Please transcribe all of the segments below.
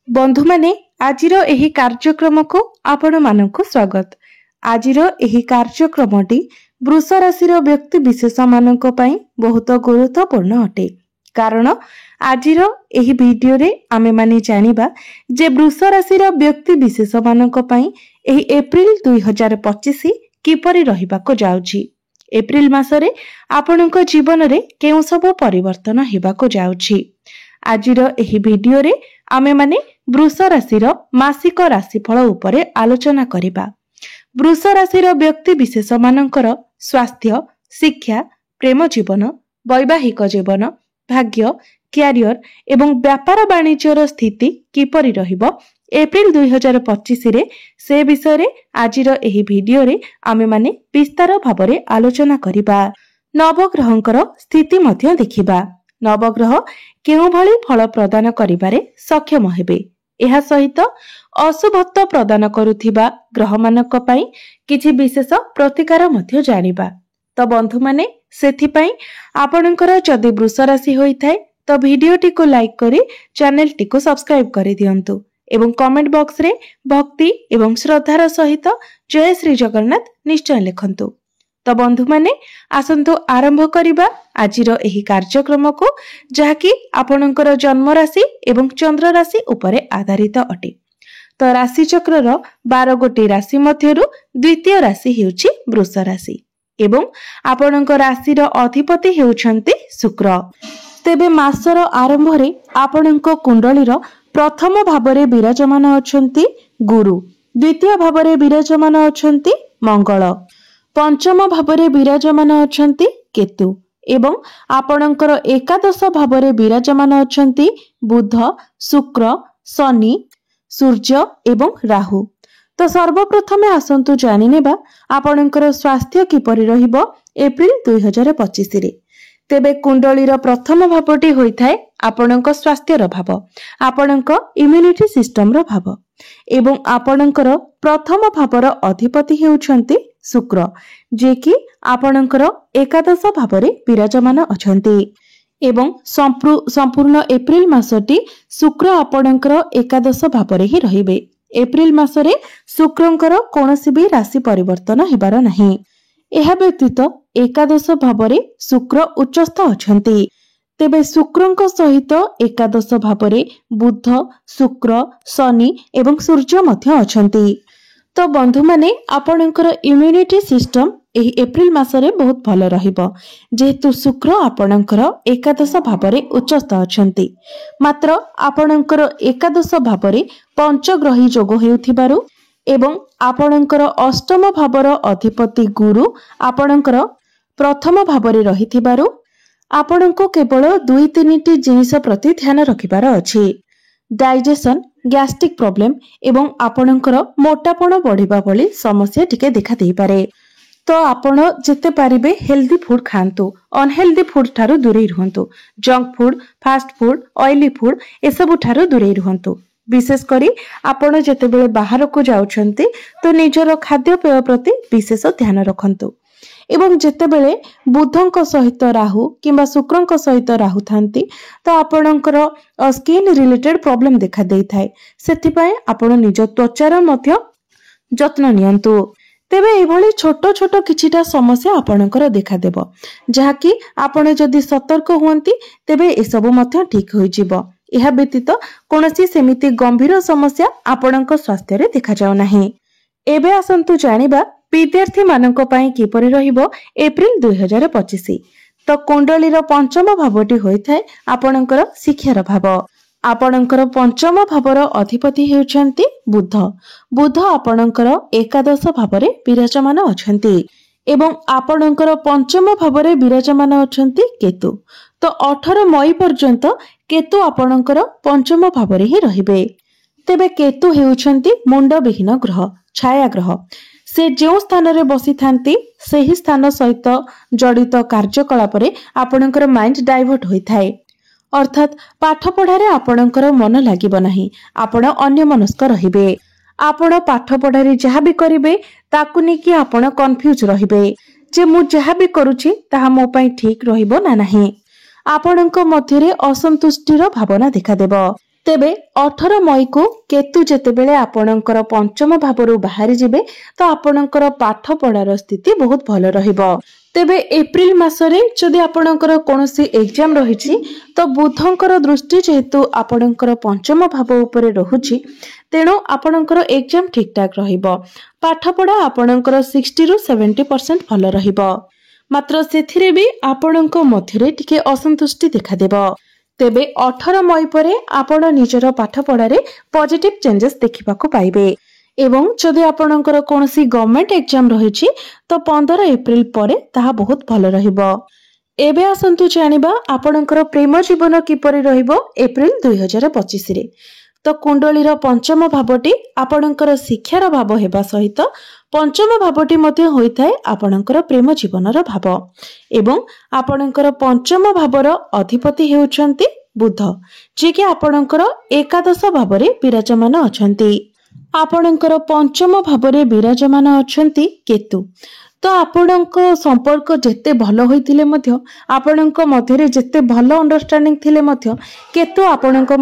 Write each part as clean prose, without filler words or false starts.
बंधु माने आजिर एही कार्यक्रम को आपण मानक स्वागत। आजिर एही कार्यक्रमटी वृष राशि व्यक्ति विशेष मानक पई बहुत गुरुत्वपूर्ण अटे। कारण आजिर एही वीडियो रे आमे माने जानिबा जे वृष राशि व्यक्ति विशेष मानक पई एही एप्रिल 2025 किपरि रहिबाको जाउछि। एप्रिल मासरे आपणक जीवन रे केउ सब परिवर्तन हेबाको जाउछि। आजिर एही वीडियो रे आमे माने वृष राशि मासिक राशिफल उपरे आलोचना करिबा। वृष राशि व्यक्ति विशेष मानकर स्वास्थ्य, शिक्षा, प्रेम जीवन, वैवाहिक जीवन, भाग्य, क्यारियर एवं व्यापार वाणिज्यर स्थिति किपरि रहिबो एप्रिल 2025 रे से विषय रे आजिर एही वीडियो रे आमे माने विस्तार भाबरे आलोचना करिबा। नवग्रहंकर स्थिति मध्य देखिबा। नवग्रह केउ भली फल प्रदान करिबारे सक्षम हेबे। एहा सहित अशुभत्व प्रदान करुथिबा ग्रह मानक पई किछि विशेष प्रतिकार मध्य जानिबा। तो बंधु माने सेथि पई आपणकर जदि वृष राशि होई थाए तो वीडियोटी को लाइक करी चैनल टी को सब्सक्राइब करि दियंतु एवं कमेंट बॉक्स रे भक्ति एवं श्रद्धार सहित जय श्री जगन्नाथ निश्चय लिखंतु। तो बंधु माने आसंतु आरंभ करिबा आजिर एही कार्यक्रम को जहाकी आपणकर जन्म राशि एवं चंद्र राशि उपरे आधारित अटे। तो राशि चक्रर 12 गोटी राशि मध्यरु द्वितीय राशि हेउछि वृष राशि एवं आपणक राशिर अधिपति हेउछन्ति शुक्र। तेबे मासर आरंभ रे आपणक कुंडलीर प्रथम भावरे विराजमान अछन्ति गुरु, द्वितीय भावरे विराजमान अछन्ति मंगल, पंचम भावरे विराजमान अछन्ति केतु एवं आपणकर एकादश भावरे विराजमान अछन्ति बुध, शुक्र, शनि, सूर्य एवं राहु। तो सर्वप्रथमे आसंतु जानि नेबा आपणकर स्वास्थ्य किपरि रहिबो एप्रिल 2025 रे। तेबे कुंडलीर प्रथम भावटी होइथाय आपणक स्वास्थ्यर भाव, आपणक इम्यूनिटी सिस्टम रो भाव एवं आपणकर प्रथम भावर अधिपति हेउछन्ति शुक्र, जे कि आपणकर एकादश भावरे विराजमान अछन्ति एवं संपूर्ण एप्रिल मासटी शुक्र आपणकर एकादश भावरे ही रहिबे। एप्रिल मासरे शुक्रंकर कोनोसी भी राशि परिवर्तन हेबार नाही। एहा व्यतीत एकादश भावरे शुक्र उच्चस्थ अछन्ति। तेबे शुक्रंक सहित एकादश भावरे बुध, शुक्र, शनि एवं सूर्य मध्य अछन्ति। तो बंधु माने आपणकर इम्यूनिटी सिस्टम एही एप्रिल मासरे बहुत भल रहिबो जेहेतु शुक्र आपणकर एकादश भावरे उच्चस्थ अछन्ति। मात्र आपणकर एकादश भावरे पंचग्रही योग हेउथिबारु एवं आपणकर अष्टम भावर अधिपति गुरु आपणकर प्रथम भावरे रहिथिबारु आपणको केवल 2-3 जिनिस प्रति ध्यान रखिबार अछि। डाइजेशन, गैस्ट्रिक प्रॉब्लम एवं आपणकर मोटापण बढ़िबा भली समस्या टिके देखा देई पारे। तो आपण जेते पारिबे हेल्दी फूड खांतु, अनहेल्दी फूड ठारू दूरे रहंतु। Junk food, fast food, oily food एसबु ठारू दूरे रहंतु। विशेष करी आपण जेते बेले बाहर को जाउछंती तो निजर खाद्य पेय प्रति विशेष ध्यान रखंतु एवं जेते बेले बुधंक सहित राहु किंबा शुक्रंक सहित राहु थांती तो आपणकर स्किन रिलेटेड प्रॉब्लम देखा देई थाए। सेथि पय आपण निज त्वचार मध्य जत्न नियंतु। तेबे एभली छोट छोट किछिटा समस्या आपणकर देखा देबो जहाकी आपण जदि सतर्क हुअंती तेबे ए सब मध्य ठीक होई जिवो। एहा व्यतीत कोनोसी सेमिति गंभीर समस्या आपणक स्वास्थ्य रे देखा जाउ नाही। एबे आसंतु जानिबा विद्यार्थी मानक पई किपरि रहिबो एप्रिल 2025। तो कुंडलीर पंचम भावटी होइथाय आपणकर शिक्षार भाव। आपणकर पंचम भावर अधिपति हेउछन्ति बुध। बुध आपणकर एकादश भावरे विराजमान अछन्ति एवं आपणकर पंचम भावरे विराजमान अछन्ति केतु। तो 18 मई पर्यंत केतु आपणकर पंचम भावरे ही रहिबे। तेबे केतु हेउछन्ति मुंडविहीन ग्रह, छाया ग्रह। से जो स्थान रे बसी थांती सेही स्थान सहित जड़ित कार्यकलाप रे आपणकर माइंड डाइवर्ट होई थाए। अर्थात पाठ पढ़ारे आपणकर मन लागिबो नाही, आपण अन्य मनस्क रहिबे। आपण पाठ पढ़ारे जहा भी करिवे ताकु नै कि आपण कंफ्यूज रहिबे जे मु जहा भी करूची ताहा मो पई ठीक रहिबो ना नाही। आपणक मध्यरे असंतुष्टिर भावना देखा देबो। तेबे 18 मई को केतु जेतेबेले आपणकर पंचम भावरू बाहरी जिबे तो आपणकर पाठ पढ़ार स्थिति बहुत भल रहिबो। तेबे एप्रिल मासरे जदि आपणकर कोनोसी एग्जाम रहिछि तो बुधंकर दृष्टि जेहेतु आपणकर पंचम भाव उपरे रहुछि तेणु आपणकर एग्जाम ठीक ठाक रहिबो। पाठ पढ़ा आपणकर 60 रु 70% भल रहिबो। मात्र सेथिरे भी आपणक मध्यरे टिके असंतुष्टि देखा देबो। तेबे 18 मई परे आपण निजर पाठ पढ़ारे पॉजिटिव चेंजेस देखिबाको पाइबे एवं जदि आपणकर कोनोसी गवर्नमेंट एग्जाम रहिछि तो 15 एप्रिल परे ताहा बहुत भल रहिबो। एबे आसंतु जानिबा आपणकर प्रेम जीवन किपरि रहिबो एप्रिल 2025 रे। तो कुंडलीर पंचम भावटी आपणकर शिक्षार भाव हेबा सहित पंचम भावटी मध्ये होइथाय आपणकर प्रेम जीवनर भाव एवं आपणकर पंचम भावर अधिपति हेउछंती बुध जे कि आपणकर एकादश भावरे विराजमान अछंती। आपणकर पंचम भावरे विराजमान अछंती केतु। तो आपणक संपर्क जेते भल होइतिले मध्य आपणक मध्यरे जेते भल अंडरस्टैंडिंग थिले मध्य केतु आपणक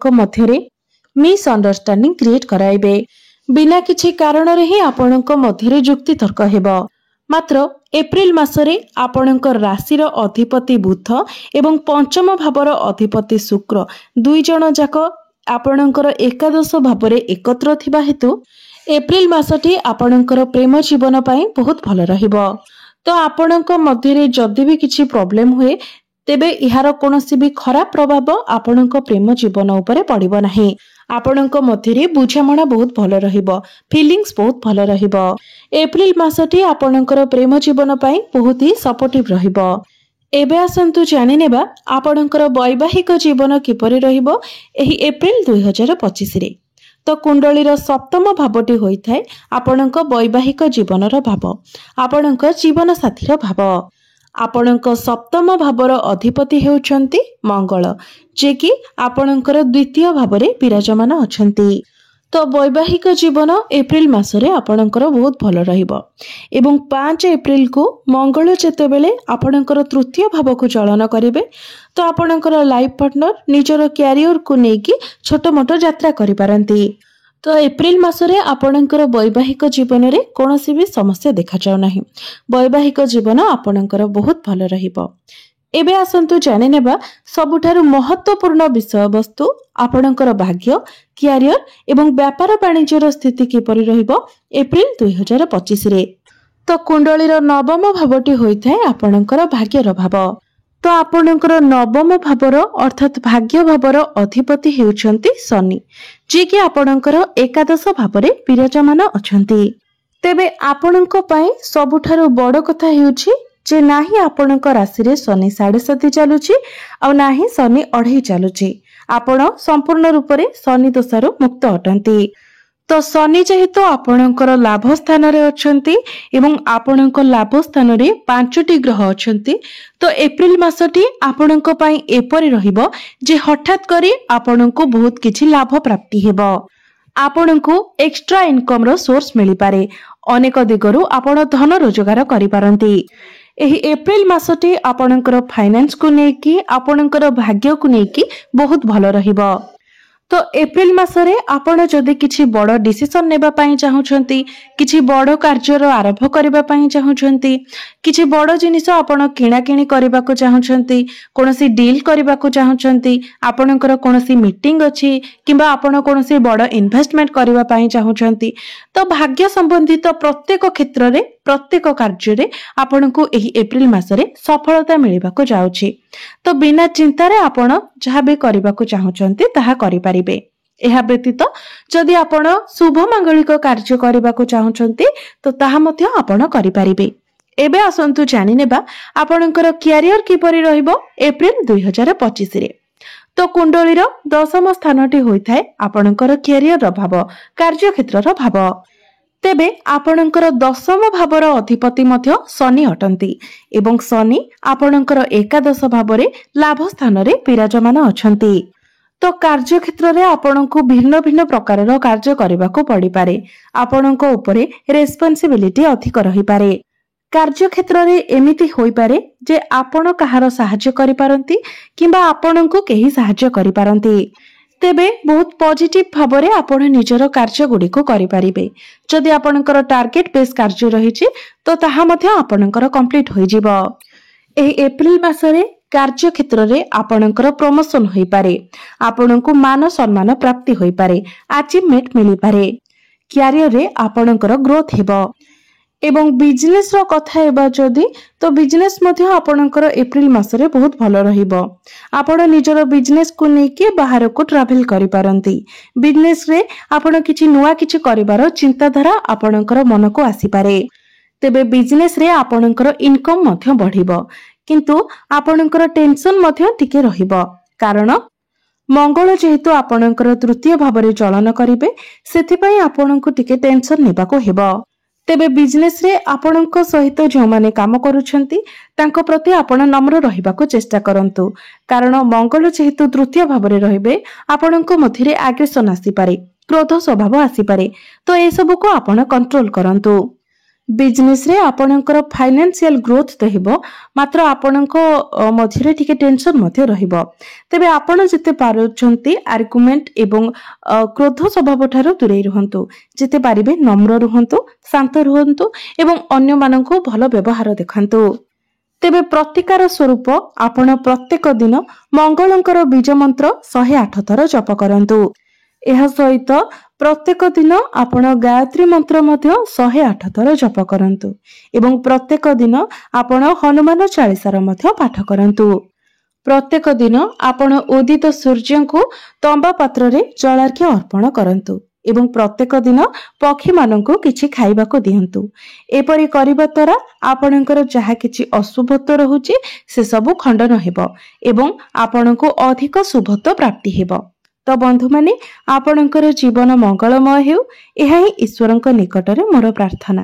मध्यरे मिसअंडरस्टैंडिंग क्रिएट कराइबे। बिना किछि कारण रे ही आपणक मध्यरे जुक्ति तर्क हेबो। मात्र एप्रिल मासरे आपणकर राशिर अधिपति बुध एवं पंचम भावर अधिपति शुक्र दुई जण जाक आपणकर एकादश भावरे एकत्र थिबा हेतु एप्रिल मासटी आपणकर प्रेम जीवन पई बहुत भल रहिबो। तो आपणक मध्यरे जदि भी किछि प्रॉब्लम हुए तेबे इहार कोनोसी भी खराब प्रभाव आपणक प्रेम जीवन उपरे पड़िबो नाही। आपणक मध्यरे बुझामणा बहुत भल रहिबो, फीलिंग्स बहुत भल रहिबो। एप्रिल मासटी आपणकर प्रेम जीवन पई बहुत ही सपोर्टिव रहिबो। एबे आसंतु जानि नेबा आपणकर वैवाहिक जीवन किपरि रहिबो एही एप्रिल 2025 रे। तो कुंडलीर सप्तम भावटी होइथाय आपणक वैवाहिक जीवनर भाव, आपणक जीवन साथीर भाव। आपणक सप्तम भावर अधिपति हेउछंती मंगल जे कि आपणकर द्वितीय भावरे विराजमान अछंती। तो वैवाहिक जीवन एप्रिल मासरे आपणकर बहुत भल रहिबो एवं 5 एप्रिल को मंगल जेतेबेले आपणकर तृतीय भाव को चलन करिवे तो आपणकर लाइफ पार्टनर निजर कैरियर को नेकी छोट मोट यात्रा करि पारंती। तो एप्रिल मासरे आपणकर वैवाहिक जीवन रे कोनोसी भी समस्या देखा जाउ नाही। वैवाहिक जीवन आपणकर बहुत भल रहिबो। एबे आसंतु जानि नेबा सबुठारु महत्वपूर्ण विषय वस्तु आपणकर भाग्य, कैरियर एवं व्यापार वाणिज्यर स्थिति किपरि रहिबो एप्रिल 2025 रे। तो कुंडलीर नवम भावटी होइथाय आपणकर भाग्यर भाव। तो आपणकर नवम भावर अर्थात भाग्य भावर अधिपति हेउछंती शनि जे कि आपणकर एकादश भावरे विराजमान अछंती। तेबे आपणक पई सबुठारु बड़ कथा हेउछि जे नाही आपणक राशि रे शनि 7.5 चलुछि आ नाही शनि 2.5 चलुछि। आपण संपूर्ण रूप रे शनि दोषारु मुक्त अटंती। तो शनि जेहेतु आपणकर लाभ स्थान रे अछंती एवं आपणक लाभ स्थान रे 5टी ग्रह अछंती तो एप्रिल मासटी आपणक पई एपरि रहिबो जे हठात करी आपणको बहुत किछि लाभ प्राप्ति हेबो। आपणको एक्स्ट्रा इनकम रो सोर्स मिली पारे। अनेक दिगरु आपण धन रोजगार करि पारंती। एही एप्रिल मासटी आपणकर फाइनेंस को नेकी आपणकर भाग्य को नेकी बहुत भल रहिबो। तो एप्रिल मासरे आपण जदि किछि बड़ डिसिजन नेबा पई चाहुछंती, किछि बड़ कार्यर आरंभ करबा पई चाहुछंती, किछि बड़ जिनिस आपण किणा किणी करबा को चाहुछंती, कोनोसी डील करबा को चाहुछंती, आपणकर कोनोसी मीटिंग अछि किबा आपण कोनोसी बड़ इन्वेस्टमेंट करबा पई चाहुछंती तो भाग्य संबंधित प्रत्येक क्षेत्र रे प्रत्येक कार्य रे आपणको एही एप्रिल मासरे सफलता मिलिबा को जाउछि। तो बिना चिंता रे आपण जहा भी करबा को चाहुछंती ताहा करि पारिबे। एहा व्यतीत जदि आपण शुभ मांगलिक कार्य करबा को चाहुछंती तो ताहा मध्ये आपण करि पारिबे। एबे आसंतु जानि नेबा आपणकर कैरियर किपरि रहिबो एप्रिल 2025 रे। तो कुंडलीर दशम स्थानटी होइथाय आपणकर कैरियर रो भाव, कार्य क्षेत्र रो भाव। तेबे आपणकर दशम भावर अधिपति मध्य शनि अटंती एवं शनि आपणकर एकादश भावरे लाभ स्थान रे विराजमान अछंती। तो कार्य क्षेत्र रे आपणको भिन्न भिन्न प्रकारर कार्य करबाको पड़ी पारे। आपणको उपरे रेस्पोंसिबिलिटी अधिक रही पारे। କାର୍ଯ୍ୟକ୍ଷେତ୍ର ରେ ଏମିତି ହୋଇପାରେ ଯେ ଆପଣ କାହାର ସାହାଯ୍ୟ କରିପାରନ୍ତି କିମ୍ବା ଆପଣଙ୍କୁ କେହି ସାହାଯ୍ୟ କରିପାରନ୍ତି। ତେବେ ବହୁତ ପଜିଟିଭ ଭାବରେ ଆପଣ ନିଜର କାର୍ଯ୍ୟଗୁଡ଼ିକୁ କରିପାରିବେ। ଯଦି ଆପଣଙ୍କର ଟାର୍ଗେଟ ବେସ୍ କାର୍ଯ୍ୟ ରହିଛି ତ ତାହା ମଧ୍ୟ ଆପଣଙ୍କର କମ୍ପ୍ଲିଟ୍ ହୋଇଯିବ। ଏହି ଏପ୍ରିଲ ମାସରେ କାର୍ଯ୍ୟକ୍ଷେତ୍ରରେ ଆପଣଙ୍କର ପ୍ରମୋସନ ହୋଇପାରେ। ଆପଣଙ୍କୁ ମାନ ସମ୍ମାନ ପ୍ରାପ୍ତି ହୋଇପାରେ, ଆଚିଭମେଣ୍ଟ ମିଳିପାରେ। କ୍ୟାରିୟରରେ ଆପଣଙ୍କର ଗ୍ରୋଥ ହେବ। ଏବଂ ବିଜନେସ ର କଥା ହେବା ଯଦି ତ ବିଜନେସ ମଧ୍ୟ ଆପଣଙ୍କର ଏପ୍ରିଲ ମାସରେ ବହୁତ ଭଲ ରହିବ। ଆପଣ ନିଜର ବିଜନେସ କୁ ନେଇକି ବାହାରକୁ ଟ୍ରାଭେଲ କରିପାରନ୍ତି। ବିଜନେସ ରେ ଆପଣ କିଛି ନୂଆ କିଛି କରିବାର ଚିନ୍ତାଧାରା ଆପଣଙ୍କର ମନକୁ ଆସିପାରେ। ତେବେ ବିଜନେସ ରେ ଆପଣଙ୍କର ଇନକମ ମଧ୍ୟ ବଢିବ, କିନ୍ତୁ ଆପଣଙ୍କର ଟେନସନ ମଧ୍ୟ ଟିକେ ରହିବ। କାରଣ ମଙ୍ଗଳ ଯେହେତୁ ଆପଣଙ୍କର ତୃତୀୟ ଭାବରେ ଚଳନ କରିବେ, ସେଥିପାଇଁ ଆପଣଙ୍କୁ ଟିକେ ଟେନସନ ନେବାକୁ ହେବ। ତେବେ ବିଜନେସ ରେ ଆପଣଙ୍କ ସହିତ ଯେଉଁମାନେ କାମ କରୁଛନ୍ତି ତାଙ୍କ ପ୍ରତି ଆପଣ ନମ୍ର ରହିବାକୁ ଚେଷ୍ଟା କରନ୍ତୁ। କାରଣ ମଙ୍ଗଳ ଯେହେତୁ ତୃତୀୟ ଭାବରେ ରହିବେ, ଆପଣଙ୍କ ମଧ୍ୟରେ ଆଗ୍ରେସନ ଆସିପାରେ, କ୍ରୋଧ ସ୍ୱଭାବ ଆସିପାରେ। ତ ଏସବୁକୁ ଆପଣ କଣ୍ଟ୍ରୋଲ କରନ୍ତୁ। ବିଜନେସ ରେ ଆପଣଙ୍କର ଫାଇନାନ୍ସିଆଲ ଗ୍ରୋଥ ତ ହେବ, ମାତ୍ର ଆପଣଙ୍କ ମଧ୍ୟରେ ଟିକେ ଟେନସନ ମଧ୍ୟ ରହିବ। ତେବେ ଆପଣ ଯେତେ ପାରୁଛନ୍ତି ଆର୍ଗୁମେଣ୍ଟ ଏବଂ କ୍ରୋଧ ସ୍ୱଭାବ ଠାରୁ ଦୂରେଇ ରୁହନ୍ତୁ। ଯେତେ ପାରିବେ ନମ୍ର ରୁହନ୍ତୁ, ଶାନ୍ତ ରୁହନ୍ତୁ ଏବଂ ଅନ୍ୟମାନଙ୍କୁ ଭଲ ବ୍ୟବହାର ଦେଖାନ୍ତୁ। ତେବେ ପ୍ରତିକାର ସ୍ୱରୂପ ଆପଣ ପ୍ରତ୍ୟେକ ଦିନ ମଙ୍ଗଳଙ୍କର ବୀଜ ମନ୍ତ୍ର 108 ଥର ଜପ କରନ୍ତୁ। ଏହା ସହିତ ପ୍ରତ୍ୟେକ ଦିନ ଆପଣ ଗାୟତ୍ରୀ ମନ୍ତ୍ର ମଧ୍ୟ 108 ଥର ଜପ କରନ୍ତୁ ଏବଂ ପ୍ରତ୍ୟେକ ଦିନ ଆପଣ ହନୁମାନ ଚାଳିସାର ମଧ୍ୟ ପାଠ କରନ୍ତୁ। ପ୍ରତ୍ୟେକ ଦିନ ଆପଣ ଉଦିତ ସୂର୍ଯ୍ୟଙ୍କୁ ତମ୍ବା ପାତ୍ରରେ ଜଳାର୍ଘ୍ୟ ଅର୍ପଣ କରନ୍ତୁ ଏବଂ ପ୍ରତ୍ୟେକ ଦିନ ପକ୍ଷୀମାନଙ୍କୁ କିଛି ଖାଇବାକୁ ଦିଅନ୍ତୁ। ଏପରି କରିବା ଦ୍ୱାରା ଆପଣଙ୍କର ଯାହା କିଛି ଅଶୁଭତ୍ୱ ରହୁଛି ସେସବୁ ଖଣ୍ଡନ ହେବ ଏବଂ ଆପଣଙ୍କୁ ଅଧିକ ଶୁଭତ୍ୱ ପ୍ରାପ୍ତି ହେବ। ତ ବନ୍ଧୁମାନେ, ଆପଣଙ୍କର ଜୀବନ ମଙ୍ଗଳମୟ ହେଉ, ଏହା ହିଁ ଈଶ୍ୱରଙ୍କ ନିକଟରେ ମୋର ପ୍ରାର୍ଥନା।